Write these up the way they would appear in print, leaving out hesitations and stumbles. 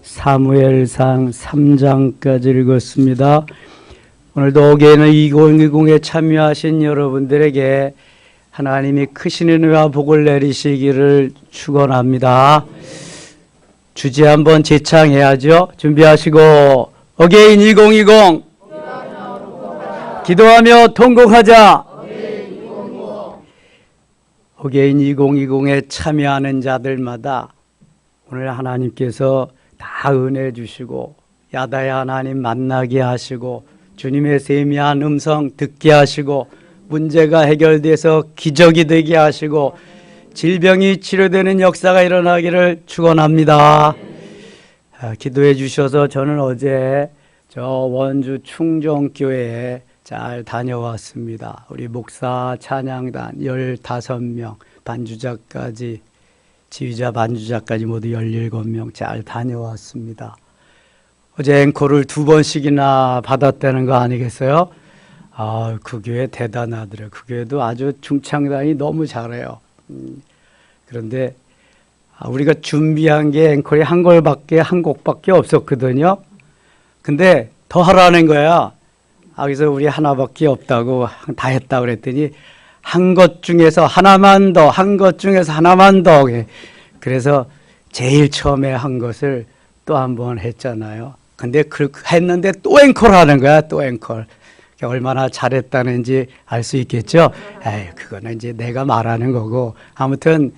사무엘상 3장까지 읽었습니다. 오늘도 어게인 2020에 참여하신 여러분들에게 하나님이 크신 은혜와 복을 내리시기를 축원합니다. 주제 한번 제창해야죠. 준비하시고 어게인 2020 기도하며 통곡하자. 어게인 2020에 참여하는 자들마다 오늘 하나님께서 다 은혜 주시고 야다야 하나님 만나게 하시고 주님의 세미한 음성 듣게 하시고 문제가 해결돼서 기적이 되게 하시고 질병이 치료되는 역사가 일어나기를 축원합니다. 기도해 주셔서 저는 어제 저 원주 충정교회에 잘 다녀왔습니다. 우리 목사 찬양단 15명 반주자까지 지휘자 반주자까지 모두 17명 잘 다녀왔습니다. 어제 앵콜을 2번씩이나 받았다는 거 아니겠어요? 그 교회 대단하더라고요. 그 교회도 아주 중창단이 너무 잘해요. 그런데 우리가 준비한 게 앵콜이 한 곡밖에 없었거든요. 근데 더 하라는 거야. 그래서 우리 하나밖에 없다고 다 했다 그랬더니 한 것 중에서 하나만 더, 한 것 중에서 하나만 더. 그래서 제일 처음에 한 것을 또 한 번 했잖아요. 근데 했는데 또 앵콜 하는 거야, 또 앵콜. 얼마나 잘했다는지 알 수 있겠죠? 그거는 이제 내가 말하는 거고. 아무튼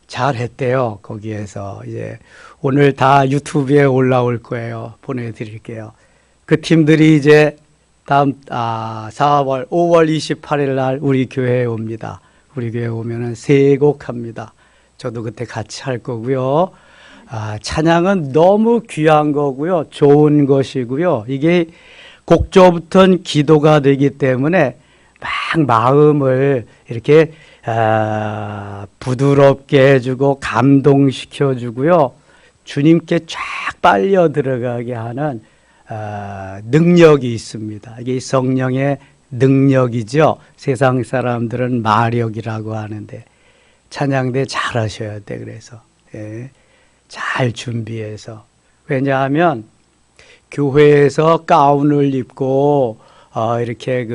잘했대요, 거기에서. 이제 오늘 다 유튜브에 올라올 거예요. 보내드릴게요. 그 팀들이 이제 다음 5월 28일 날 우리 교회에 옵니다. 우리 교회에 오면은 3곡 합니다. 저도 그때 같이 할 거고요. 찬양은 너무 귀한 거고요. 좋은 것이고요. 이게 곡조부터는 기도가 되기 때문에 막 마음을 이렇게 부드럽게 해주고 감동시켜주고요. 주님께 쫙 빨려 들어가게 하는 능력이 있습니다. 이게 성령의 능력이죠. 세상 사람들은 마력이라고 하는데 찬양대 잘 하셔야 돼. 그래서 잘 준비해서. 왜냐하면 교회에서 가운을 입고 이렇게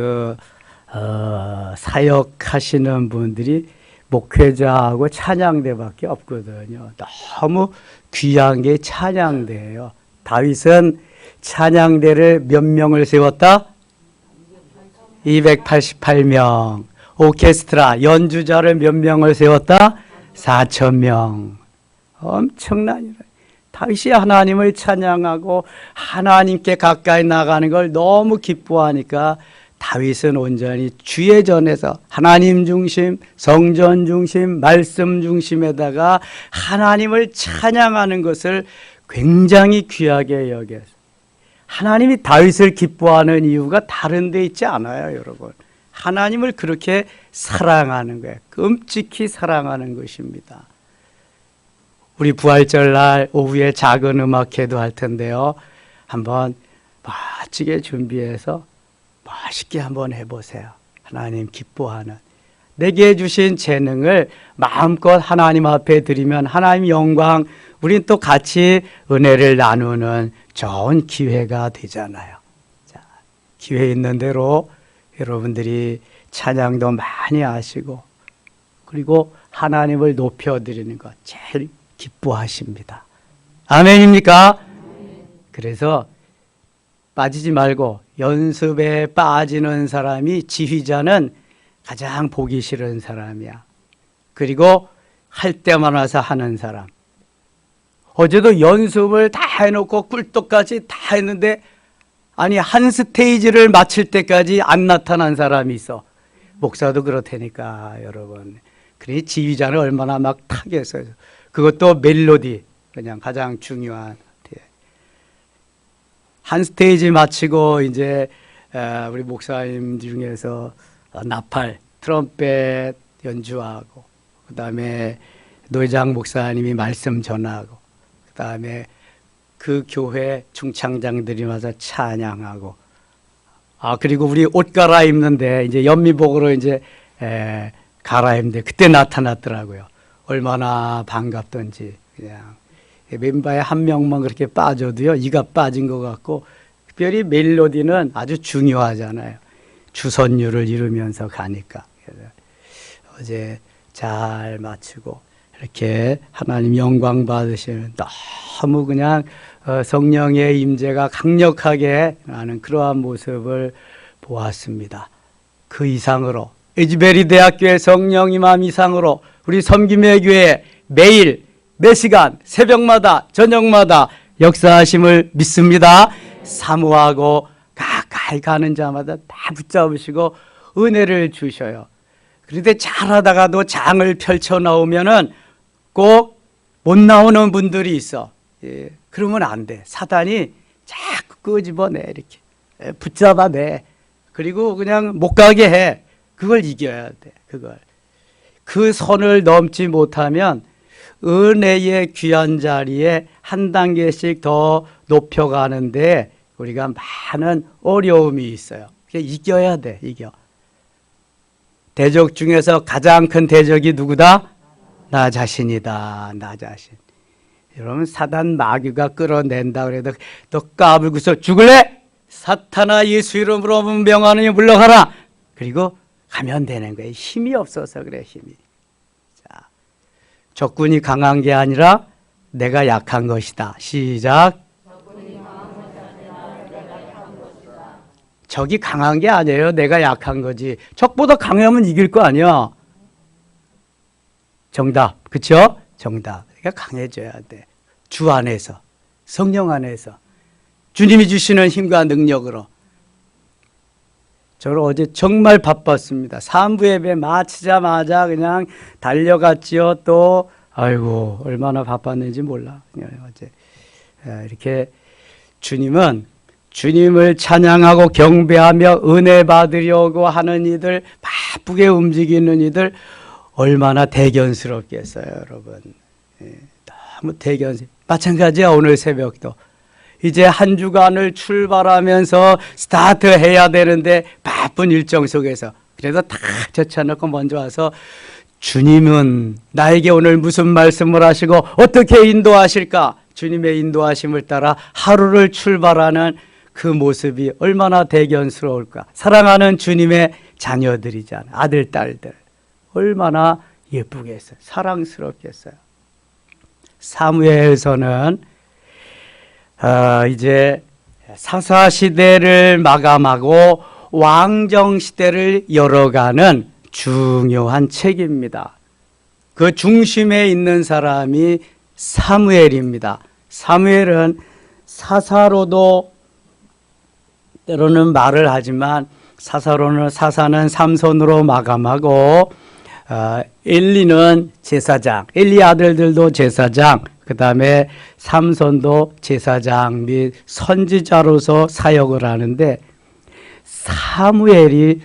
사역하시는 분들이 목회자하고 찬양대밖에 없거든요. 너무 귀한 게 찬양대예요. 다윗은 찬양대를 몇 명을 세웠다? 288명. 오케스트라 연주자를 몇 명을 세웠다? 4,000명. 엄청난 일. 다윗이 하나님을 찬양하고 하나님께 가까이 나가는 걸 너무 기뻐하니까 다윗은 온전히 주의 전에서 하나님 중심, 성전 중심, 말씀 중심에다가 하나님을 찬양하는 것을 굉장히 귀하게 여겼어요. 하나님이 다윗을 기뻐하는 이유가 다른 데 있지 않아요, 여러분. 하나님을 그렇게 사랑하는 거예요. 끔찍히 사랑하는 것입니다. 우리 부활절 날 오후에 작은 음악회도 할 텐데요. 한번 멋지게 준비해서 멋있게 한번 해보세요. 하나님 기뻐하는. 내게 주신 재능을 마음껏 하나님 앞에 드리면 하나님 영광, 우린 또 같이 은혜를 나누는 좋은 기회가 되잖아요. 자, 기회 있는 대로 여러분들이 찬양도 많이 하시고 그리고 하나님을 높여드리는 것 제일 기뻐하십니다. 아멘입니까? 그래서 빠지지 말고 연습에 빠지는 사람이 지휘자는 가장 보기 싫은 사람이야. 그리고 할 때만 와서 하는 사람. 어제도 연습을 다 해놓고 꿀떡까지 다 했는데 아니 한 스테이지를 마칠 때까지 안 나타난 사람이 있어. 목사도 그렇다니까 여러분. 그러니 지휘자는 얼마나 막 타겠어요. 그것도 멜로디 그냥 가장 중요한 한 스테이지 마치고 이제 우리 목사님 중에서 나팔, 트럼펫 연주하고 그 다음에 노회장 목사님이 말씀 전하고 그 다음에 그 교회 중창장들이 와서 찬양하고 그리고 우리 옷 갈아입는데 이제 연미복으로 이제 갈아입는데 그때 나타났더라고요. 얼마나 반갑던지 그냥 멤버에 한 명만 그렇게 빠져도요, 이가 빠진 것 같고, 특별히 멜로디는 아주 중요하잖아요. 주선율을 이루면서 가니까. 그래서 어제 잘 마치고 이렇게 하나님 영광 받으시는 너무 그냥 성령의 임재가 강력하게 나는 그러한 모습을 보았습니다. 그 이상으로 에즈베리 대학교의 성령 임함 이상으로 우리 섬김의 교회 매일 매 시간 새벽마다 저녁마다 역사하심을 믿습니다. 사모하고 가까이 가는 자마다 다 붙잡으시고 은혜를 주셔요. 그런데 잘하다가도 장을 펼쳐 나오면은 꼭 못 나오는 분들이 있어. 예, 그러면 안 돼. 사단이 자꾸 끄집어내 이렇게 붙잡아내. 그리고 그냥 못 가게 해. 그걸 이겨야 돼. 그걸. 그 선을 넘지 못하면 은혜의 귀한 자리에 한 단계씩 더 높여가는데 우리가 많은 어려움이 있어요. 이겨야 돼. 이겨. 대적 중에서 가장 큰 대적이 누구다? 나 자신이다. 나 자신. 여러분 사단 마귀가 끌어낸다 그래도 너 까불고서 죽을래? 사탄아 예수 이름으로 명하느니 물러가라. 그리고 가면 되는 거예요. 힘이 없어서 그래. 힘이. 자, 적군이 강한 게 아니라 내가 약한 것이다. 시작. 적이 강한 게 아니에요. 내가 약한 거지. 적보다 강하면 이길 거 아니야. 정답. 그렇죠? 정답. 그러니까 강해져야 돼. 주 안에서. 성령 안에서. 주님이 주시는 힘과 능력으로. 저는 어제 정말 바빴습니다. 3부 예배 마치자마자 그냥 달려갔지요. 또 아이고 얼마나 바빴는지 몰라. 어제 이렇게 주님을 찬양하고 경배하며 은혜 받으려고 하는 이들, 바쁘게 움직이는 이들 얼마나 대견스럽겠어요, 여러분. 너무 마찬가지야. 오늘 새벽도 이제 한 주간을 출발하면서 스타트해야 되는데 바쁜 일정 속에서 그래도 다 젖혀놓고 먼저 와서 주님은 나에게 오늘 무슨 말씀을 하시고 어떻게 인도하실까? 주님의 인도하심을 따라 하루를 출발하는 그 모습이 얼마나 대견스러울까? 사랑하는 주님의 자녀들이잖아요. 아들, 딸들. 얼마나 예쁘겠어요. 사랑스럽겠어요. 사무엘서는 이제 사사시대를 마감하고 왕정시대를 열어가는 중요한 책입니다. 그 중심에 있는 사람이 사무엘입니다. 사무엘은 사사로도 때로는 말을 하지만 사사는 삼손으로 마감하고 엘리는 제사장, 엘리 아들들도 제사장, 그 다음에 삼손도 제사장 및 선지자로서 사역을 하는데 사무엘이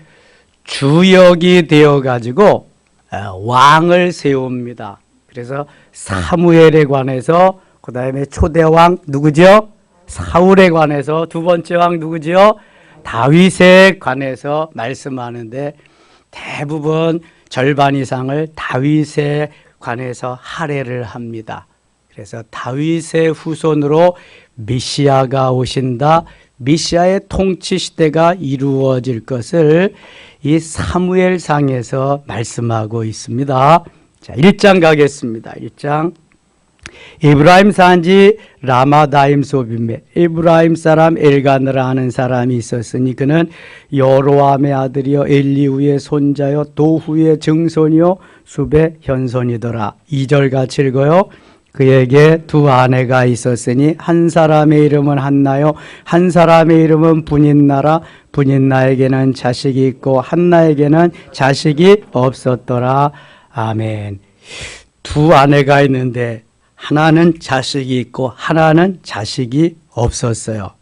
주역이 되어가지고 왕을 세웁니다. 그래서 사무엘에 관해서 그 다음에 초대왕 누구죠? 사울에 관해서 두 번째 왕 누구죠? 다윗에 관해서 말씀하는데 대부분 절반 이상을 다윗에 관해서 할애를 합니다. 그래서 다윗의 후손으로 메시아가 오신다. 메시아의 통치 시대가 이루어질 것을 이 사무엘상에서 말씀하고 있습니다. 자, 1장 가겠습니다. 1장. 에브라임 산지 라마다임 소빔에 에브라임 사람 엘가느라 하는 사람이 있었으니 그는 여로함의 아들이요 엘리후의 손자요 도후의 증손이요 숲의 현손이더라. 2절 같이 읽어요. 그에게 두 아내가 있었으니 한 사람의 이름은 한나요 한 사람의 이름은 분인나라. 분인나에게는 자식이 있고 한나에게는 자식이 없었더라. 아멘. 두 아내가 있는데 하나는 자식이 있고 하나는 자식이 없었어요.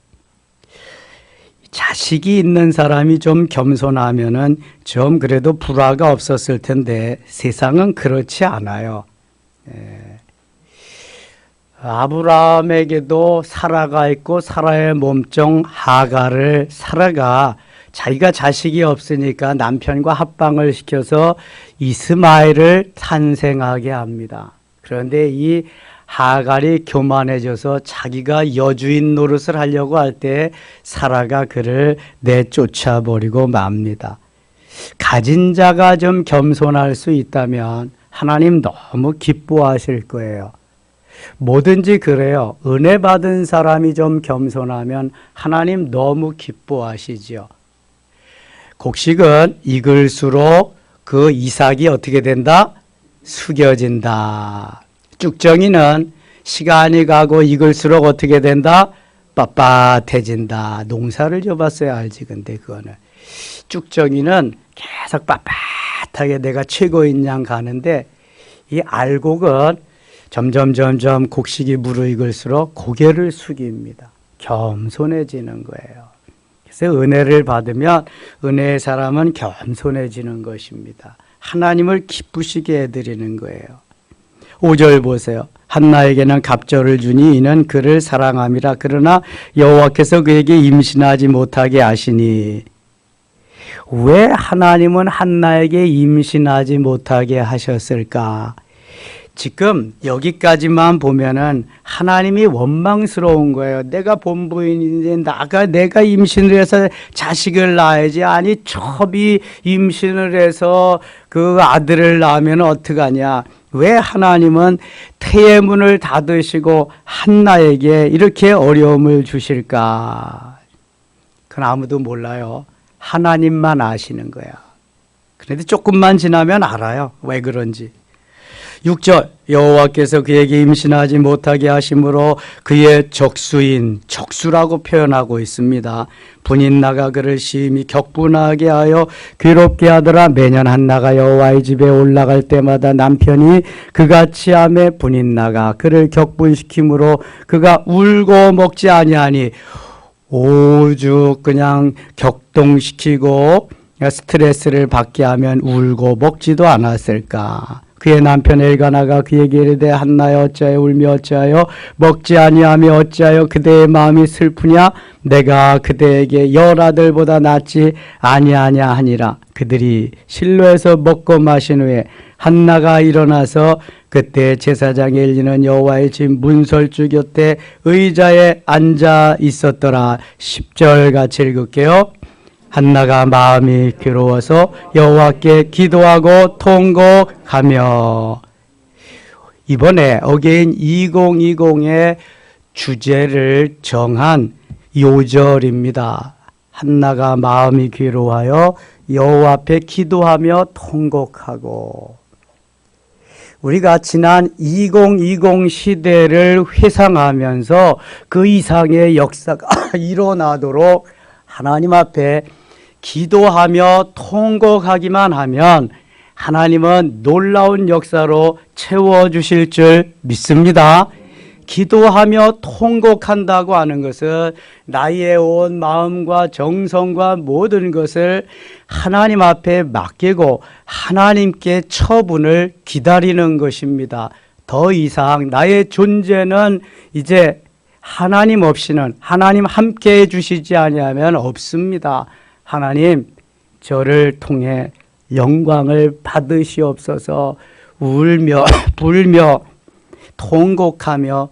자식이 있는 사람이 좀 겸손하면은 좀 그래도 불화가 없었을 텐데 세상은 그렇지 않아요. 아브라함에게도 사라가 있고 사라의 몸종 하가를 사라가 자기가 자식이 없으니까 남편과 합방을 시켜서 이스마엘을 탄생하게 합니다. 그런데 이 하갈이 교만해져서 자기가 여주인 노릇을 하려고 할 때 사라가 그를 내쫓아 버리고 맙니다. 가진 자가 좀 겸손할 수 있다면 하나님 너무 기뻐하실 거예요. 뭐든지 그래요. 은혜 받은 사람이 좀 겸손하면 하나님 너무 기뻐하시죠. 곡식은 익을수록 그 이삭이 어떻게 된다? 숙여진다. 쭉정이는 시간이 가고 익을수록 어떻게 된다? 빳빳해진다. 농사를 져봤어야 알지. 근데 그거는 쭉정이는 계속 빳빳하게 내가 최고인 양 가는데 이 알곡은 점점 곡식이 무르익을수록 고개를 숙입니다. 겸손해지는 거예요. 그래서 은혜를 받으면 은혜의 사람은 겸손해지는 것입니다. 하나님을 기쁘시게 해드리는 거예요. 5절 보세요. 한나에게는 갑절을 주니 이는 그를 사랑함이라. 그러나 여호와께서 그에게 임신하지 못하게 하시니. 왜 하나님은 한나에게 임신하지 못하게 하셨을까? 지금 여기까지만 보면은 하나님이 원망스러운 거예요. 내가 본부인인데 내가 임신을 해서 자식을 낳아야지. 아니 첩이 임신을 해서 그 아들을 낳으면 어떡하냐. 왜 하나님은 태의 문을 닫으시고 한나에게 이렇게 어려움을 주실까? 그건 아무도 몰라요. 하나님만 아시는 거야. 그런데 조금만 지나면 알아요. 왜 그런지. 6절 여호와께서 그에게 임신하지 못하게 하심으로 그의 적수인 적수라고 표현하고 있습니다. 분인나가 그를 심히 격분하게 하여 괴롭게 하더라. 매년 한나가 여호와의 집에 올라갈 때마다 남편이 그같이 하매 분인나가 그를 격분시키므로 그가 울고 먹지 아니하니 오죽 그냥 격동시키고 스트레스를 받게 하면 울고 먹지도 않았을까. 그의 남편 엘가나가 그에게 이르되 한나여 어찌하여 울며 어찌하여 먹지 아니하며 어찌하여 그대의 마음이 슬프냐. 내가 그대에게 열 아들보다 낫지 아니하냐 하니라. 그들이 실로에서 먹고 마신 후에 한나가 일어나서 그때 제사장 엘리는 여호와의 집 문설주 곁에 의자에 앉아 있었더라. 10절 같이 읽을게요. 한나가 마음이 괴로워서 여호와께 기도하고 통곡하며. 이번에 어게인 2020의 주제를 정한 요절입니다. 한나가 마음이 괴로워하여 여호와 앞에 기도하며 통곡하고. 우리가 지난 2020 시대를 회상하면서 그 이상의 역사가 일어나도록 하나님 앞에 기도하며 통곡하기만 하면 하나님은 놀라운 역사로 채워주실 줄 믿습니다. 기도하며 통곡한다고 하는 것은 나의 온 마음과 정성과 모든 것을 하나님 앞에 맡기고 하나님께 처분을 기다리는 것입니다. 더 이상 나의 존재는 이제 하나님 없이는, 하나님 함께 해주시지 아니하면 없습니다. 하나님, 저를 통해 영광을 받으시옵소서. 울며 불며 통곡하며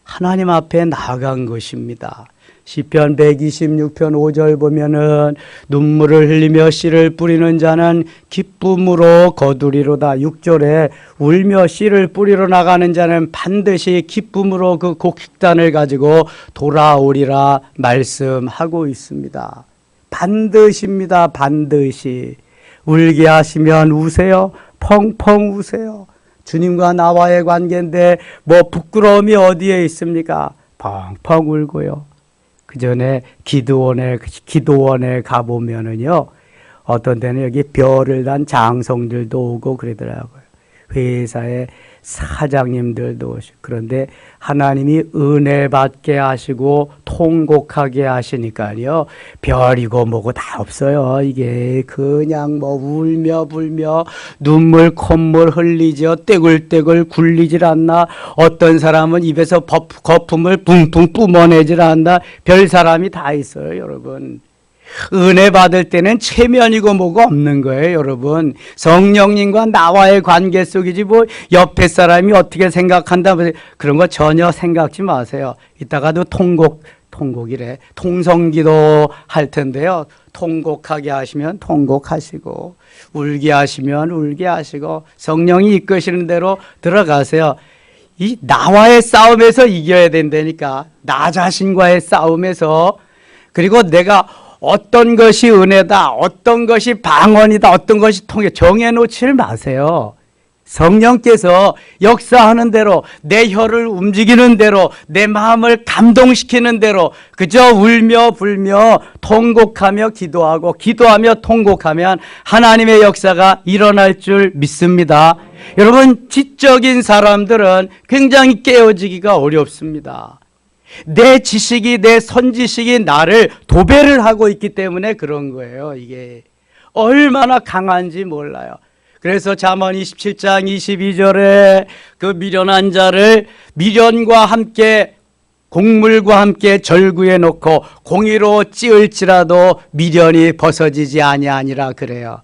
하나님 앞에 나아간 것입니다. 시편 126편 5절 보면은 눈물을 흘리며 씨를 뿌리는 자는 기쁨으로 거두리로다. 6절에 울며 씨를 뿌리러 나가는 자는 반드시 기쁨으로 그 곡식단을 가지고 돌아오리라 말씀하고 있습니다. 반드시입니다. 반드시. 울게 하시면 우세요. 펑펑 우세요. 주님과 나와의 관계인데 뭐 부끄러움이 어디에 있습니까? 펑펑 울고요. 그 전에 기도원에 가보면은요, 어떤 데는 여기 별을 단 장성들도 오고 그러더라고요. 회사에 사장님들도 오시고. 그런데 하나님이 은혜 받게 하시고 통곡하게 하시니까요, 별이고 뭐고 다 없어요. 이게 그냥 뭐 울며 불며 눈물 콧물 흘리죠. 떼굴떼굴 굴리질 않나. 어떤 사람은 입에서 거품을 붕붕 뿜어내질 않나. 별 사람이 다 있어요, 여러분. 은혜 받을 때는 체면이고 뭐가 없는 거예요, 여러분. 성령님과 나와의 관계 속이지 뭐 옆에 사람이 어떻게 생각한다 그런 거 전혀 생각지 마세요. 이따가도 통곡이래. 통성기도 할 텐데요. 통곡하게 하시면 통곡하시고 울게 하시면 울게 하시고 성령이 이끄시는 대로 들어가세요. 이 나와의 싸움에서 이겨야 된다니까. 나 자신과의 싸움에서. 그리고 내가 어떤 것이 은혜다, 어떤 것이 방언이다, 어떤 것이 통해 정해놓지 마세요. 성령께서 역사하는 대로 내 혀를 움직이는 대로 내 마음을 감동시키는 대로 그저 울며 불며 통곡하며 기도하고 기도하며 통곡하면 하나님의 역사가 일어날 줄 믿습니다. 여러분, 지적인 사람들은 굉장히 깨어지기가 어렵습니다. 내 지식이, 내 선지식이 나를 도배를 하고 있기 때문에 그런 거예요. 이게 얼마나 강한지 몰라요. 그래서 잠언 27장 22절에 그 미련한 자를 미련과 함께 곡물과 함께 절구해 놓고 공의로 찌을지라도 미련이 벗어지지 아니하니라 그래요.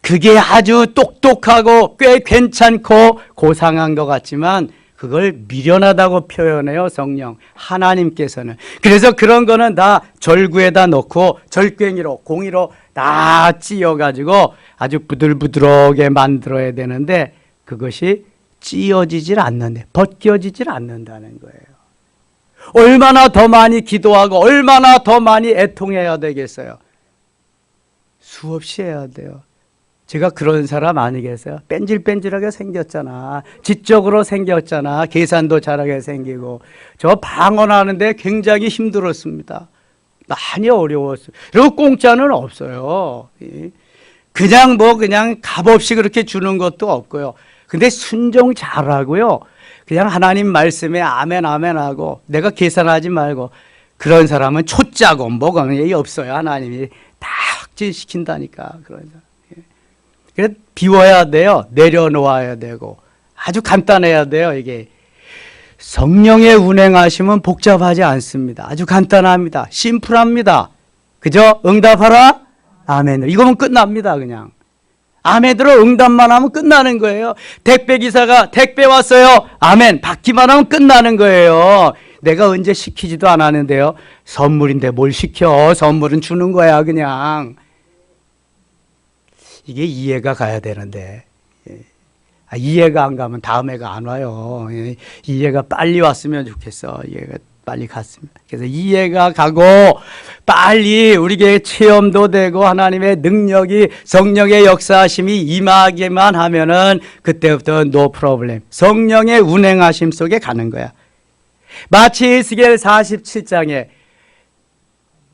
그게 아주 똑똑하고 꽤 괜찮고 고상한 것 같지만 그걸 미련하다고 표현해요, 성령 하나님께서는. 그래서 그런 거는 다 절구에다 놓고 절괭이로 공이로 다 찧어가지고 아주 부들부들하게 만들어야 되는데 그것이 찧어지질 않는데 벗겨지질 않는다는 거예요. 얼마나 더 많이 기도하고 얼마나 더 많이 애통해야 되겠어요. 수없이 해야 돼요. 제가 그런 사람 아니겠어요? 뺀질뺀질하게 생겼잖아. 지적으로 생겼잖아. 계산도 잘하게 생기고. 저 방언하는데 굉장히 힘들었습니다. 많이 어려웠어요. 그리고 공짜는 없어요. 그냥 그냥 값없이 그렇게 주는 것도 없고요. 근데 순종 잘하고요. 그냥 하나님 말씀에 아멘 아멘 하고 내가 계산하지 말고 그런 사람은 초짜고 뭐가 없어요. 하나님이 다 확진시킨다니까. 그런 사람. 그래서 비워야 돼요. 내려놓아야 되고 아주 간단해야 돼요. 이게 성령의 운행하심은 복잡하지 않습니다. 아주 간단합니다. 심플합니다. 그죠? 응답하라 아멘. 이거면 끝납니다. 그냥 아멘으로 응답만 하면 끝나는 거예요. 택배기사가 택배 왔어요 아멘 받기만 하면 끝나는 거예요. 내가 언제 시키지도 않았는데요. 선물인데 뭘 시켜. 선물은 주는 거야 그냥. 이게 이해가 가야 되는데 이해가 안 가면 다음 해가 안 와요. 이해가 빨리 왔으면 좋겠어. 이해가 빨리 갔으면. 그래서 이해가 가고 빨리 우리에게 체험도 되고 하나님의 능력이 성령의 역사하심이 임하게만 하면은 그때부터 no problem. 성령의 운행하심 속에 가는 거야. 마치 에스겔 47장에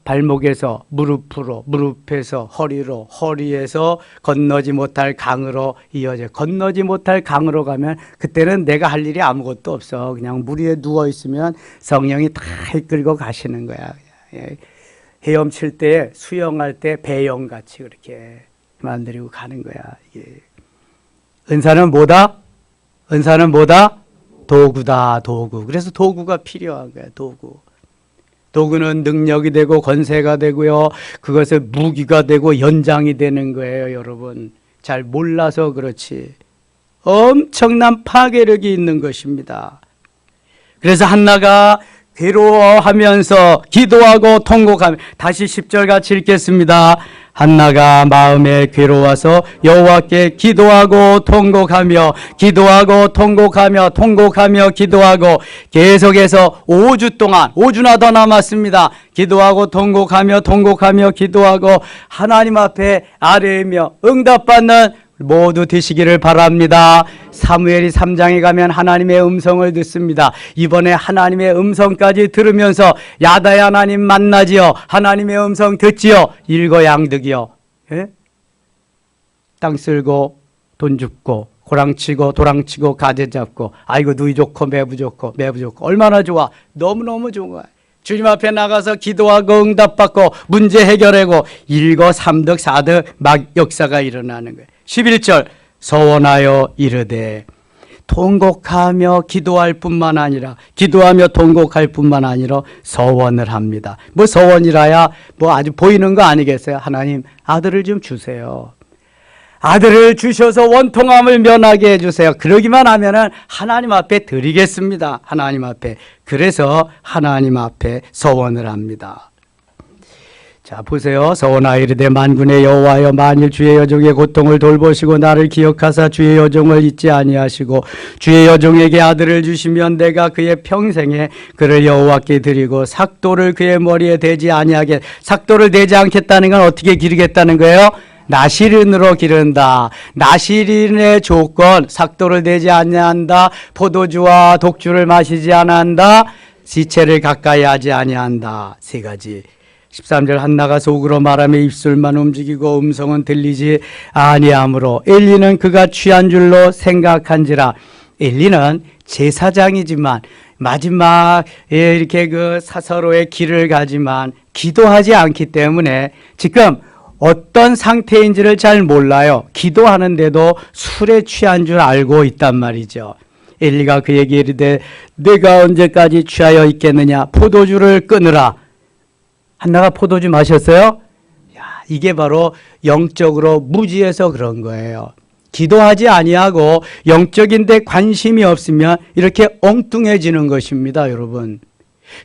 발목에서 무릎으로, 무릎에서 허리로, 허리에서 건너지 못할 강으로 이어져. 건너지 못할 강으로 가면 그때는 내가 할 일이 아무것도 없어. 그냥 물 위에 누워 있으면 성령이 다 이끌고 가시는 거야. 헤엄칠 때, 수영할 때 배영같이 그렇게 만들고 가는 거야. 은사는 뭐다? 은사는 뭐다? 도구다, 도구. 그래서 도구가 필요한 거야, 도구. 도구는 능력이 되고 권세가 되고요. 그것을 무기가 되고 연장이 되는 거예요, 여러분. 잘 몰라서 그렇지. 엄청난 파괴력이 있는 것입니다. 그래서 한나가 괴로워하면서 기도하고 통곡하며 다시 10절 같이 읽겠습니다. 한나가 마음에 괴로워서 여호와께 기도하고 통곡하며 기도하고 통곡하며 통곡하며 기도하고 계속해서 5주 동안 5주나 더 남았습니다. 기도하고 통곡하며 통곡하며 기도하고 하나님 앞에 아뢰며 응답받는 모두 되시기를 바랍니다. 사무엘이 3장에 가면 하나님의 음성을 듣습니다. 이번에 하나님의 음성까지 들으면서 야다의 하나님 만나지요. 하나님의 음성 듣지요. 일거양득이요. 예? 땅 쓸고 돈 줍고 고랑치고 도랑치고 가재 잡고 아이고 누이 좋고 매부 좋고 매부 좋고 얼마나 좋아. 너무너무 좋아. 주님 앞에 나가서 기도하고 응답받고 문제 해결하고 일거삼득 사득 막 역사가 일어나는 거예요. 11절 서원하여 이르되 통곡하며 기도할 뿐만 아니라 기도하며 통곡할 뿐만 아니라 서원을 합니다. 뭐 서원이라야 뭐 아주 보이는 거 아니겠어요? 하나님 아들을 좀 주세요. 아들을 주셔서 원통함을 면하게 해주세요. 그러기만 하면은 하나님 앞에 드리겠습니다. 하나님 앞에. 그래서 하나님 앞에 서원을 합니다. 자 보세요. 서원하여 이르되 만군의 여호와여 만일 주의 여종의 고통을 돌보시고 나를 기억하사 주의 여종을 잊지 아니하시고 주의 여종에게 아들을 주시면 내가 그의 평생에 그를 여호와께 드리고 삭도를 그의 머리에 대지 아니하게. 삭도를 대지 않겠다는 건 어떻게 기르겠다는 거예요? 나시린으로 기른다. 나시린의 조건, 삭도를 대지 아니한다. 포도주와 독주를 마시지 아니한다. 시체를 가까이 하지 아니한다. 세 가지. 13절 한나가 속으로 말하며 입술만 움직이고 음성은 들리지 아니하므로 엘리는 그가 취한 줄로 생각한지라. 엘리는 제사장이지만 마지막에 이렇게 그 사서로의 길을 가지만 기도하지 않기 때문에 지금 어떤 상태인지를 잘 몰라요. 기도하는데도 술에 취한 줄 알고 있단 말이죠. 엘리가 그에게 이르되 내가 언제까지 취하여 있겠느냐. 포도주를 끊으라. 한나가 포도주 마셨어요? 야, 이게 바로 영적으로 무지해서 그런 거예요. 기도하지 아니하고 영적인 데 관심이 없으면 이렇게 엉뚱해지는 것입니다, 여러분.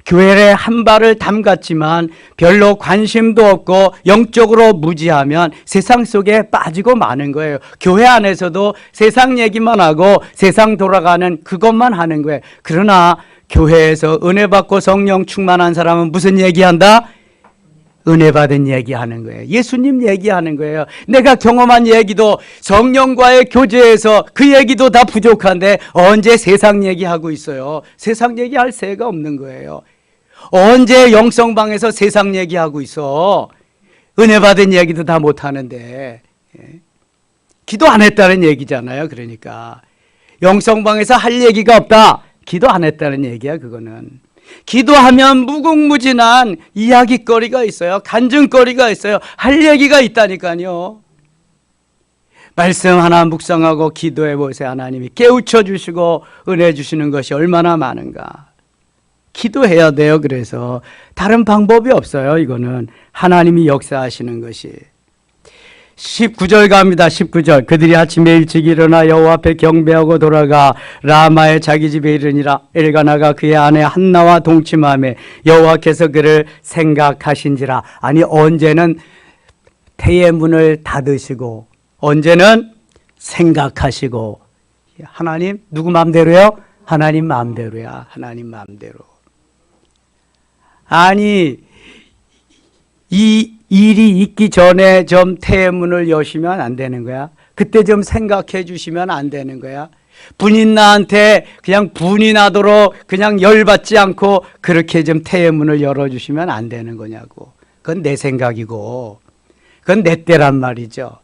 교회에 한 발을 담갔지만 별로 관심도 없고 영적으로 무지하면 세상 속에 빠지고 마는 거예요. 교회 안에서도 세상 얘기만 하고 세상 돌아가는 그것만 하는 거예요. 그러나 교회에서 은혜 받고 성령 충만한 사람은 무슨 얘기한다? 은혜 받은 얘기하는 거예요. 예수님 얘기하는 거예요. 내가 경험한 얘기도 성령과의 교제에서 그 얘기도 다 부족한데 언제 세상 얘기하고 있어요. 세상 얘기할 새가 없는 거예요. 언제 영성방에서 세상 얘기하고 있어. 은혜 받은 얘기도 다 못하는데. 기도 안 했다는 얘기잖아요. 그러니까 영성방에서 할 얘기가 없다. 기도 안 했다는 얘기야 그거는. 기도하면 무궁무진한 이야기거리가 있어요. 간증거리가 있어요. 할 얘기가 있다니까요. 말씀 하나 묵상하고 기도해 보세요. 하나님이 깨우쳐 주시고 은혜 주시는 것이 얼마나 많은가. 기도해야 돼요. 그래서 다른 방법이 없어요. 이거는 하나님이 역사하시는 것이. 19절 갑니다. 19절. 그들이 아침에 일찍 일어나 여호와 앞에 경배하고 돌아가 라마의 자기 집에 이르니라. 엘가나가 그의 아내 한나와 동침하며 여호와께서 그를 생각하신지라. 아니 언제는 태의 문을 닫으시고 언제는 생각하시고. 하나님 누구 마음대로요? 하나님 마음대로야. 하나님 마음대로. 아니 이 일이 있기 전에 좀 태의 문을 여시면 안 되는 거야. 그때 좀 생각해 주시면 안 되는 거야. 분인 나한테 그냥 분이 나도록 그냥 열받지 않고 그렇게 좀 태의 문을 열어주시면 안 되는 거냐고. 그건 내 생각이고 그건 내 때란 말이죠.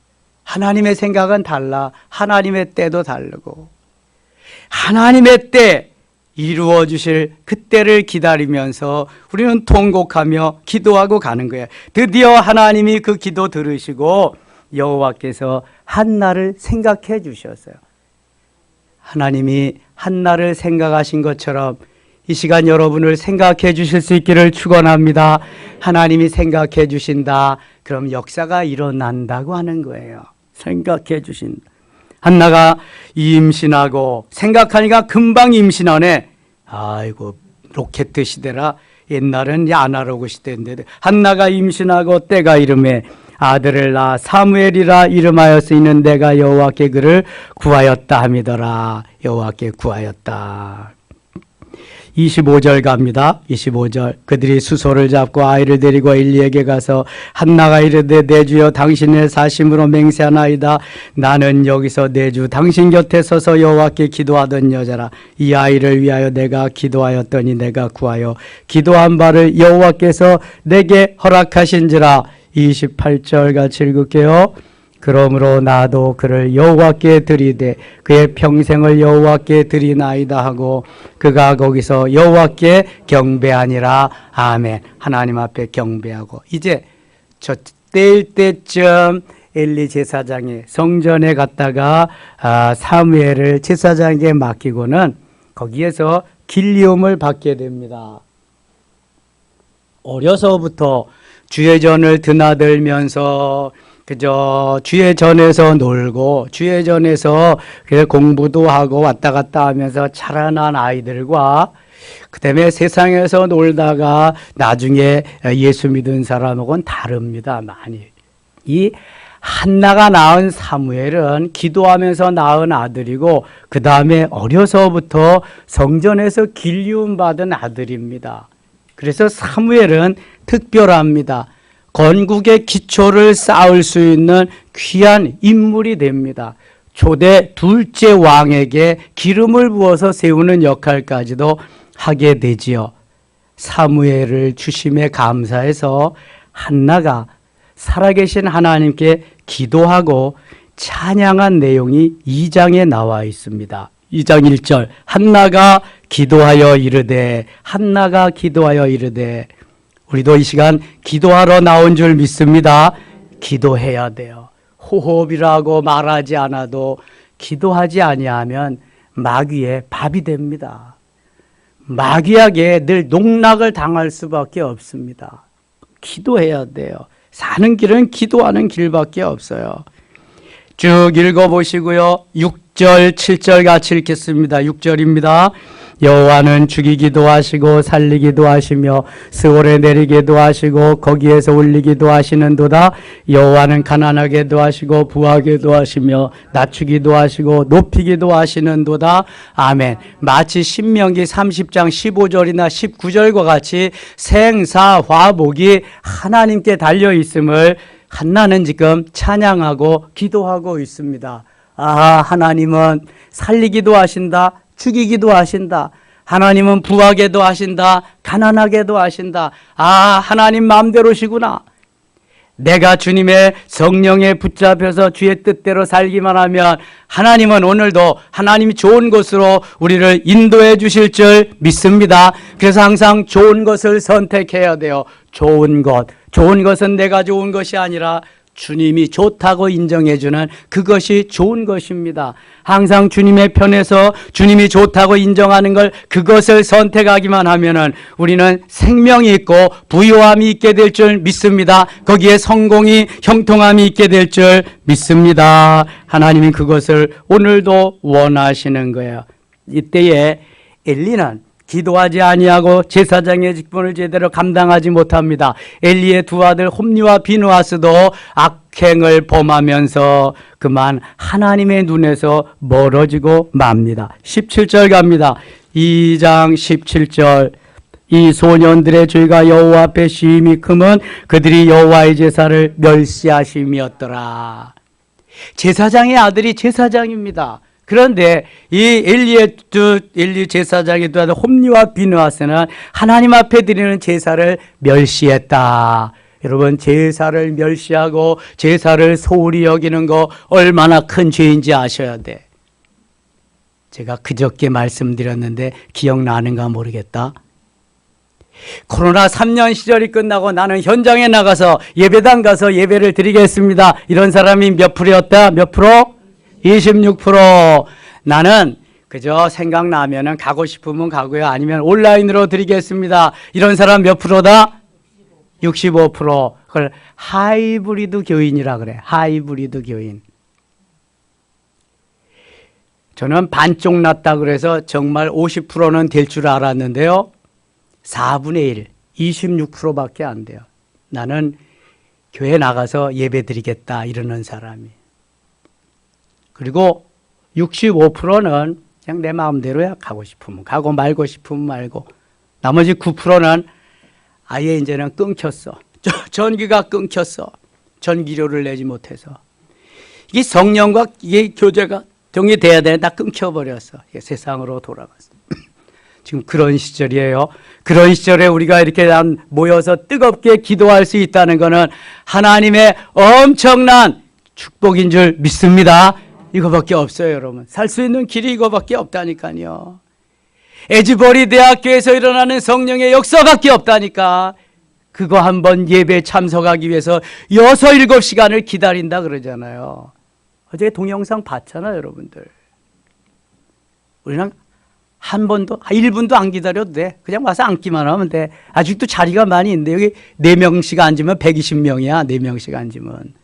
하나님의 생각은 달라. 하나님의 때도 다르고 하나님의 때 이루어 주실 그때를 기다리면서 우리는 통곡하며 기도하고 가는 거예요. 드디어 하나님이 그 기도 들으시고 여호와께서 한나를 생각해 주셨어요. 하나님이 한나를 생각하신 것처럼 이 시간 여러분을 생각해 주실 수 있기를 축원합니다. 하나님이 생각해 주신다. 그럼 역사가 일어난다고 하는 거예요. 생각해 주신다. 한나가 임신하고 생각하니까 금방 임신하네. 아이고 로켓 시대라. 옛날은 아날로그 시대인데 한나가 임신하고 때가 이름에 아들을 낳아 사무엘이라 이름하여 쓰이는 내가 여호와께 그를 구하였다 함이더라. 여호와께 구하였다. 25절 갑니다. 25절. 그들이 수소를 잡고 아이를 데리고 엘리에게 가서 한나가 이르되 내 주여 당신의 사심으로 맹세하나이다. 나는 여기서 내 주 당신 곁에 서서 여호와께 기도하던 여자라. 이 아이를 위하여 내가 기도하였더니 내가 구하여 기도한 바를 여호와께서 내게 허락하신지라. 28절 같이 읽을게요. 그러므로 나도 그를 여호와께 드리되 그의 평생을 여호와께 드리나이다 하고 그가 거기서 여호와께 경배하니라. 아멘. 하나님 앞에 경배하고 이제 저 때일 때쯤 엘리 제사장이 성전에 갔다가 사무엘을 제사장에게 맡기고는 거기에서 길리움을 받게 됩니다. 어려서부터 주의 전을 드나들면서 그저 주의 전에서 놀고 주의 전에서 공부도 하고 왔다 갔다 하면서 자라난 아이들과 그다음에 세상에서 놀다가 나중에 예수 믿은 사람하고는 다릅니다. 많이. 이 한나가 낳은 사무엘은 기도하면서 낳은 아들이고 그 다음에 어려서부터 성전에서 길리움 받은 아들입니다. 그래서 사무엘은 특별합니다. 건국의 기초를 쌓을 수 있는 귀한 인물이 됩니다. 초대 둘째 왕에게 기름을 부어서 세우는 역할까지도 하게 되지요. 사무엘을 주심에 감사해서 한나가 살아계신 하나님께 기도하고 찬양한 내용이 2장에 나와 있습니다. 2장 1절 한나가 기도하여 이르되 한나가 기도하여 이르되 우리도 이 시간 기도하러 나온 줄 믿습니다. 기도해야 돼요. 호흡이라고 말하지 않아도 기도하지 아니하면 마귀의 밥이 됩니다. 마귀에게 늘 농락을 당할 수밖에 없습니다. 기도해야 돼요. 사는 길은 기도하는 길밖에 없어요. 쭉 읽어보시고요. 6절, 7절 같이 읽겠습니다. 6절입니다. 여호와는 죽이기도 하시고 살리기도 하시며 스올에 내리기도 하시고 거기에서 올리기도 하시는도다. 여호와는 가난하게도 하시고 부하게도 하시며 낮추기도 하시고 높이기도 하시는도다. 아멘. 마치 신명기 30장 15절이나 19절과 같이 생사화복이 하나님께 달려 있음을 한나는 지금 찬양하고 기도하고 있습니다. 하나님은 살리기도 하신다. 죽이기도 하신다. 하나님은 부하게도 하신다. 가난하게도 하신다. 하나님 마음대로시구나. 내가 주님의 성령에 붙잡혀서 주의 뜻대로 살기만 하면 하나님은 오늘도 하나님이 좋은 것으로 우리를 인도해 주실 줄 믿습니다. 그래서 항상 좋은 것을 선택해야 돼요. 좋은 것. 좋은 것은 내가 좋은 것이 아니라 주님이 좋다고 인정해주는 그것이 좋은 것입니다. 항상 주님의 편에서 주님이 좋다고 인정하는 걸 그것을 선택하기만 하면은 우리는 생명이 있고 부유함이 있게 될 줄 믿습니다. 거기에 성공이 형통함이 있게 될 줄 믿습니다. 하나님이 그것을 오늘도 원하시는 거예요. 이때에 엘리는 기도하지 아니하고 제사장의 직분을 제대로 감당하지 못합니다. 엘리의 두 아들 홈리와 비누아스도 악행을 범하면서 그만 하나님의 눈에서 멀어지고 맙니다. 17절 갑니다. 2장 17절 이 소년들의 죄가 여호와 앞에 심히 크면 그들이 여호와의 제사를 멸시하심이었더라. 제사장의 아들이 제사장입니다. 그런데 이 엘리 제사장의 두 아들 홈리와 비누아스는 하나님 앞에 드리는 제사를 멸시했다. 여러분, 제사를 멸시하고 제사를 소홀히 여기는 거 얼마나 큰 죄인지 아셔야 돼. 제가 그저께 말씀드렸는데 기억나는가 모르겠다. 코로나 3년 시절이 끝나고 나는 현장에 나가서 예배당 가서 예배를 드리겠습니다. 이런 사람이 몇 프로였다? 몇 프로? 26%. 나는 그저 생각나면은 가고 싶으면 가고요. 아니면 온라인으로 드리겠습니다. 이런 사람 몇 프로다? 65%. 그걸 하이브리드 교인이라 그래. 하이브리드 교인. 저는 반쪽 났다 그래서 정말 50%는 될 줄 알았는데요. 4분의 1, 26%밖에 안 돼요. 나는 교회 나가서 예배 드리겠다 이러는 사람이. 그리고 65%는 그냥 내 마음대로야. 가고 싶으면 가고 말고 싶으면 말고. 나머지 9%는 아예 이제는 끊겼어. 전기가 끊겼어. 전기료를 내지 못해서. 이게 성령과 이게 교제가 정리돼야 되는데 다 끊겨버렸어. 세상으로 돌아갔어. 지금 그런 시절이에요. 그런 시절에 우리가 이렇게 모여서 뜨겁게 기도할 수 있다는 것은 하나님의 엄청난 축복인 줄 믿습니다. 이거밖에 없어요, 여러분. 살 수 있는 길이 이거밖에 없다니까요. 에즈버리 대학교에서 일어나는 성령의 역사밖에 없다니까. 그거 한번 예배에 참석하기 위해서 6, 7시간을 기다린다 그러잖아요. 어제 동영상 봤잖아요, 여러분들. 우리는 한 번도, 1분도 안 기다려도 돼. 그냥 와서 앉기만 하면 돼. 아직도 자리가 많이 있는데 여기 4명씩 앉으면 120명이야. 4명씩 앉으면.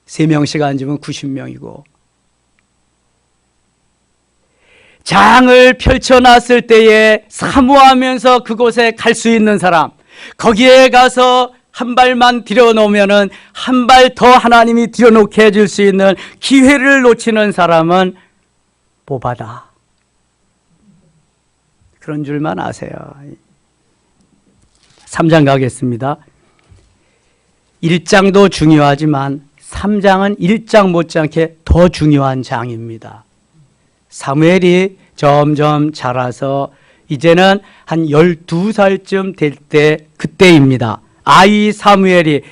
3명씩 앉으면 90명이고. 장을 펼쳐놨을 때에 사모하면서 그곳에 갈 수 있는 사람, 거기에 가서 한 발만 들여놓으면은 한 발 더 하나님이 들여놓게 해줄 수 있는 기회를 놓치는 사람은 보바다. 그런 줄만 아세요. 3장 가겠습니다. 1장도 중요하지만 3장은 1장 못지않게 더 중요한 장입니다. 사무엘이 점점 자라서 이제는 한 12살쯤 될 때 그때입니다. 아이 사무엘이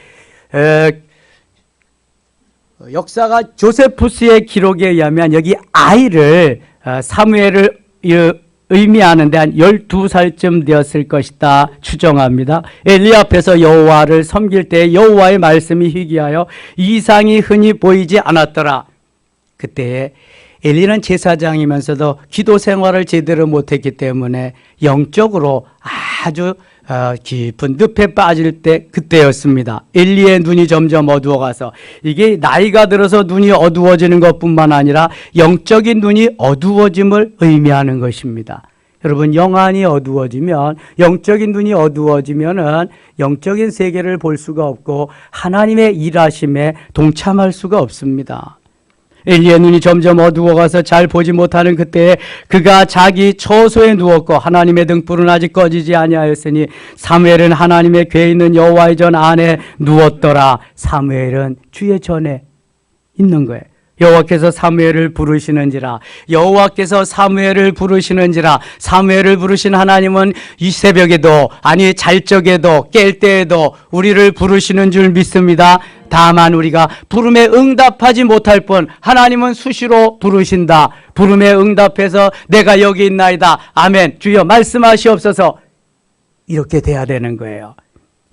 역사가 조세푸스의 기록에 의하면 여기 아이를 사무엘을 의미하는데 한 12살쯤 되었을 것이다 추정합니다. 엘리 앞에서 여호와를 섬길 때 여호와의 말씀이 희귀하여 이상이 흔히 보이지 않았더라. 그때에 엘리는 제사장이면서도 기도 생활을 제대로 못했기 때문에 영적으로 아주 깊은 늪에 빠질 때 그때였습니다. 엘리의 눈이 점점 어두워가서, 이게 나이가 들어서 눈이 어두워지는 것뿐만 아니라 영적인 눈이 어두워짐을 의미하는 것입니다. 여러분, 영안이 어두워지면, 영적인 눈이 어두워지면은 영적인 세계를 볼 수가 없고 하나님의 일하심에 동참할 수가 없습니다. 엘리의 눈이 점점 어두워가서 잘 보지 못하는 그때에 그가 자기 처소에 누웠고 하나님의 등불은 아직 꺼지지 아니하였으니 사무엘은 하나님의 궤에 있는 여호와의 전 안에 누웠더라. 사무엘은 주의 전에 있는 거예요. 여호와께서 사무엘을 부르시는지라, 여호와께서 사무엘을 부르시는지라. 사무엘을 부르신 하나님은 이 새벽에도, 아니 잘 적에도 깰 때에도 우리를 부르시는 줄 믿습니다. 다만 우리가 부름에 응답하지 못할 뿐 하나님은 수시로 부르신다. 부름에 응답해서 내가 여기 있나이다. 아멘. 주여 말씀하시옵소서. 이렇게 돼야 되는 거예요.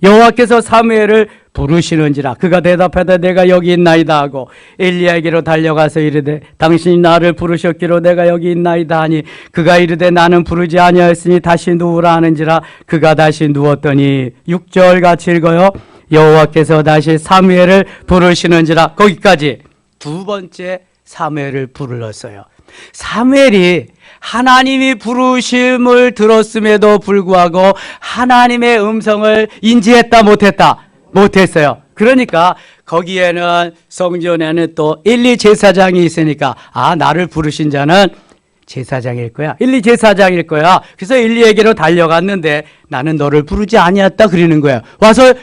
여호와께서 사무엘을 부르시는지라. 그가 대답하되 내가 여기 있나이다 하고 엘리야에게로 달려가서 이르되 당신이 나를 부르셨기로 내가 여기 있나이다 하니 그가 이르되 나는 부르지 아니하였으니 다시 누우라 하는지라. 그가 다시 누웠더니 6절 같이 읽어요. 여호와께서 다시 사무엘을 부르시는지라. 거기까지 두 번째 사무엘을 불렀어요. 사무엘이 하나님이 부르심을 들었음에도 불구하고 하나님의 음성을 인지했다 못했다? 못했어요. 그러니까 거기에는 성전에는 또 엘리 제사장이 있으니까 나를 부르신 자는 제사장일 거야. 엘리 제사장일 거야. 그래서 엘리에게로 달려갔는데 나는 너를 부르지 아니했다 그러는 거야. 와서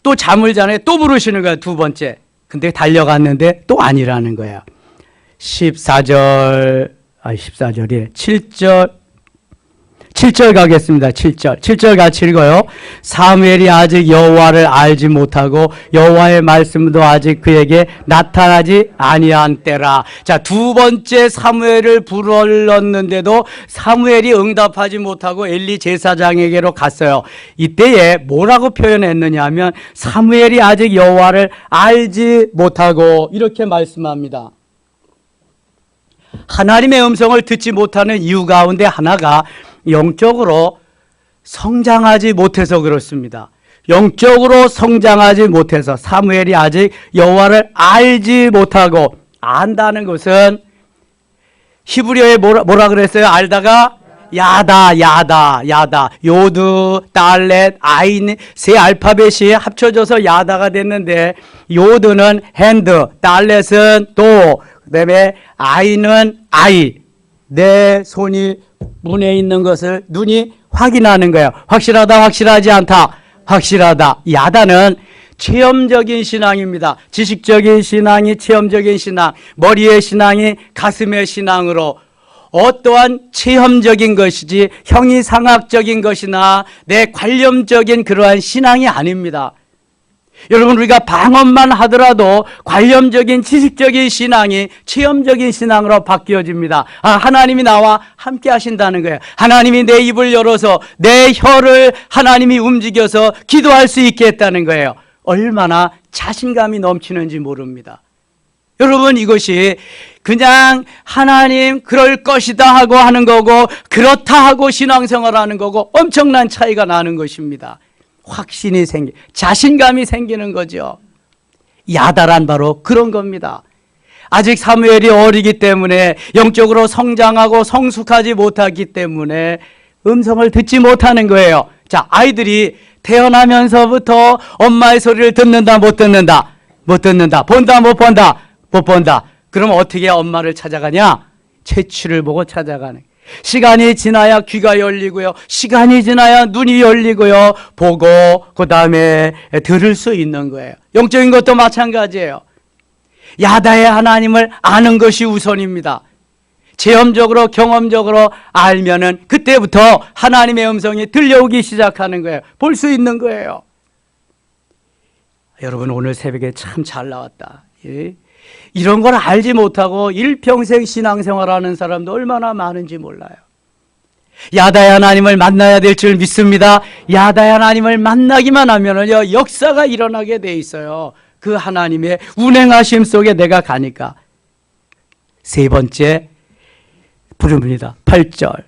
또 잠을 자네 또 부르시는 거야. 두 번째. 근데 달려갔는데 또 아니라는 거야. 14절이래. 7절 가겠습니다. 7절 같이 읽어요. 사무엘이 아직 여호와를 알지 못하고 여호와의 말씀도 아직 그에게 나타나지 아니한 때라. 자, 두 번째 사무엘을 불렀는데도 사무엘이 응답하지 못하고 엘리 제사장에게로 갔어요. 이때에 뭐라고 표현했느냐 하면 사무엘이 아직 여호와를 알지 못하고 이렇게 말씀합니다. 하나님의 음성을 듣지 못하는 이유 가운데 하나가 영적으로 성장하지 못해서 그렇습니다. 영적으로 성장하지 못해서 사무엘이 아직 여호와를 알지 못하고, 안다는 것은 히브리어에 뭐라 그랬어요? 알다가 야다. 요드, 달렛, 아인 세 알파벳이 합쳐져서 야다가 됐는데, 요드는 핸드, 달렛은 도, 그다음에 아이는 아이. 내 손이 문에 있는 것을 눈이 확인하는 거예요. 확실하다, 확실하지 않다. 확실하다. 야다는 체험적인 신앙입니다. 지식적인 신앙이 체험적인 신앙, 머리의 신앙이 가슴의 신앙으로 어떠한 체험적인 것이지 형이상학적인 것이나 내 관념적인 그러한 신앙이 아닙니다. 여러분, 우리가 방언만 하더라도 관념적인 지식적인 신앙이 체험적인 신앙으로 바뀌어집니다. 하나님이 나와 함께 하신다는 거예요. 하나님이 내 입을 열어서 내 혀를 하나님이 움직여서 기도할 수 있게 했다는 거예요. 얼마나 자신감이 넘치는지 모릅니다. 여러분, 이것이 그냥 하나님 그럴 것이다 하고 하는 거고 그렇다 하고 신앙생활하는 거고 엄청난 차이가 나는 것입니다. 확신이 자신감이 생기는 거죠. 야다란 바로 그런 겁니다. 아직 사무엘이 어리기 때문에 영적으로 성장하고 성숙하지 못하기 때문에 음성을 듣지 못하는 거예요. 자, 아이들이 태어나면서부터 엄마의 소리를 듣는다, 못 듣는다? 못 듣는다. 본다, 못 본다? 못 본다. 그럼 어떻게 엄마를 찾아가냐? 채취를 보고 찾아가는. 시간이 지나야 귀가 열리고요. 시간이 지나야 눈이 열리고요. 보고 그 다음에 들을 수 있는 거예요. 영적인 것도 마찬가지예요. 야다의 하나님을 아는 것이 우선입니다. 체험적으로 경험적으로 알면은 그때부터 하나님의 음성이 들려오기 시작하는 거예요. 볼 수 있는 거예요. 여러분, 오늘 새벽에 참 잘 나왔다. 예? 이런 걸 알지 못하고 일평생 신앙생활하는 사람도 얼마나 많은지 몰라요. 야다의 하나님을 만나야 될 줄 믿습니다. 야다의 하나님을 만나기만 하면은요, 역사가 일어나게 돼 있어요. 그 하나님의 운행하심 속에 내가 가니까. 세 번째 부릅니다. 8절.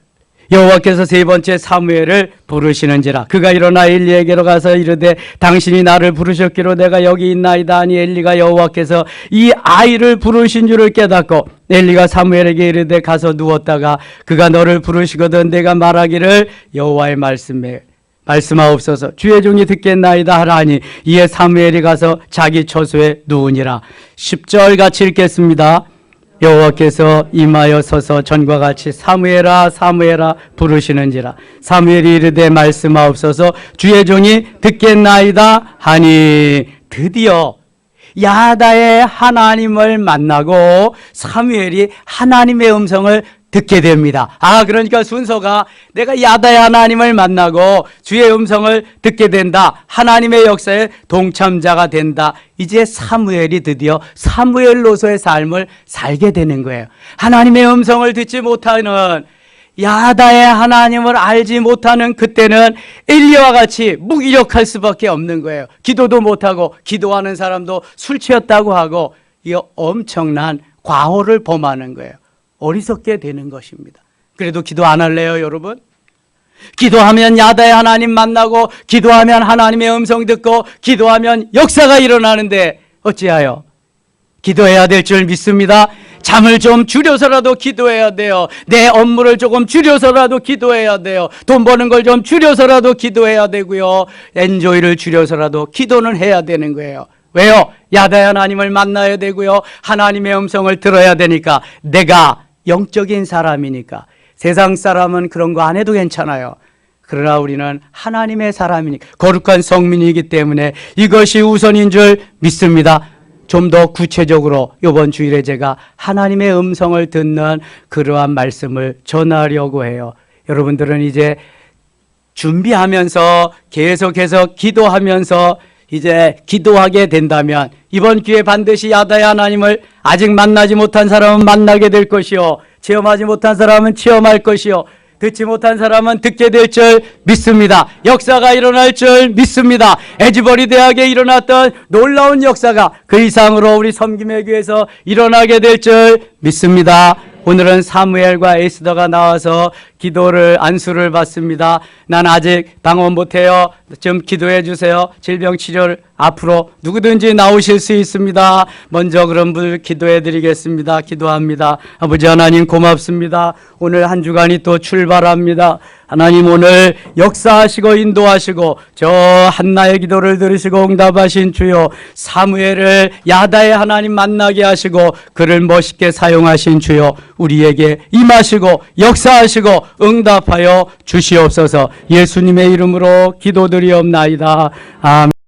여호와께서 세 번째 사무엘을 부르시는지라. 그가 일어나 엘리에게로 가서 이르되 당신이 나를 부르셨기로 내가 여기 있나이다 하니 엘리가 여호와께서 이 아이를 부르신 줄을 깨닫고 엘리가 사무엘에게 이르되 가서 누웠다가 그가 너를 부르시거든 내가 말하기를 여호와의 말씀하옵소서 주의 종이 듣겠나이다 하라니 이에 사무엘이 가서 자기 처소에 누우니라. 10절 같이 읽겠습니다. 여호와께서 임하여 서서 전과 같이 사무엘아 사무엘아 부르시는지라. 사무엘이 이르되 말씀하옵소서 주의 종이 듣겠나이다 하니 드디어 야다의 하나님을 만나고 사무엘이 하나님의 음성을 듣게 됩니다. 그러니까 순서가 내가 야다의 하나님을 만나고 주의 음성을 듣게 된다. 하나님의 역사에 동참자가 된다. 이제 사무엘이 드디어 사무엘로서의 삶을 살게 되는 거예요. 하나님의 음성을 듣지 못하는 야다의 하나님을 알지 못하는 그때는 엘리야와 같이 무기력할 수밖에 없는 거예요. 기도도 못하고 기도하는 사람도 술 취했다고 하고 이 엄청난 과오를 범하는 거예요. 어리석게 되는 것입니다. 그래도 기도 안 할래요, 여러분? 기도하면 야다의 하나님 만나고 기도하면 하나님의 음성 듣고 기도하면 역사가 일어나는데 어찌하여 기도해야 될 줄 믿습니다. 잠을 좀 줄여서라도 기도해야 돼요. 내 업무를 조금 줄여서라도 기도해야 돼요. 돈 버는 걸 좀 줄여서라도 기도해야 되고요. 엔조이를 줄여서라도 기도는 해야 되는 거예요. 왜요? 야다의 하나님을 만나야 되고요. 하나님의 음성을 들어야 되니까. 내가 영적인 사람이니까. 세상 사람은 그런 거 안 해도 괜찮아요. 그러나 우리는 하나님의 사람이니까 거룩한 성민이기 때문에 이것이 우선인 줄 믿습니다. 좀 더 구체적으로 이번 주일에 제가 하나님의 음성을 듣는 그러한 말씀을 전하려고 해요. 여러분들은 이제 준비하면서 계속해서 기도하면서 이제 기도하게 된다면 이번 기회에 반드시 야다의 하나님을 아직 만나지 못한 사람은 만나게 될 것이요, 체험하지 못한 사람은 체험할 것이요, 듣지 못한 사람은 듣게 될 줄 믿습니다. 역사가 일어날 줄 믿습니다. 에즈버리 대학에 일어났던 놀라운 역사가 그 이상으로 우리 섬김의 교회에서 일어나게 될 줄 믿습니다. 오늘은 사무엘과 에스더가 나와서 기도를 안수를 받습니다. 난 아직 방언 못해요. 좀 기도해 주세요. 질병 치료를 앞으로 누구든지 나오실 수 있습니다. 먼저 그런 분 기도해 드리겠습니다. 기도합니다. 아버지 하나님 고맙습니다. 오늘 한 주간이 또 출발합니다. 하나님 오늘 역사하시고 인도하시고 저 한나의 기도를 들으시고 응답하신 주여, 사무엘을 야다의 하나님 만나게 하시고 그를 멋있게 사용하신 주여, 우리에게 임하시고 역사하시고 응답하여 주시옵소서. 예수님의 이름으로 기도드리옵나이다. 아멘.